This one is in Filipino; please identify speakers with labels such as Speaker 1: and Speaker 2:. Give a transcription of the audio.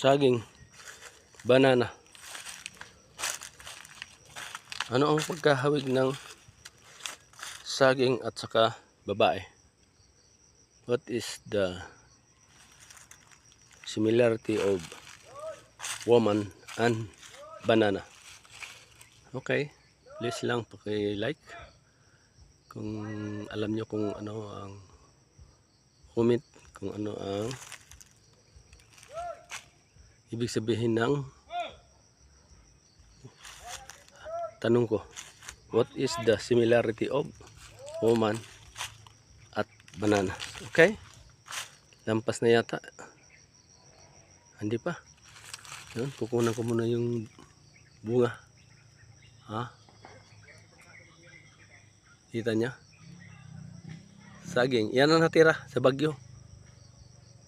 Speaker 1: saging, banana. Ano ang pagkahawig ng saging at saka babae? What is the similarity of woman and banana? Okay, please lang paki-like kung alam nyo kung ano ang comment, kung ano ang ibig sabihin ng tanong ko. What is the similarity of woman at banana? Okay? Lampas na yata. Hindi pa. Yun, kukunan ko muna yung bunga. Ha? Kita niya? Saging. Yan ang natira sa Bagyo.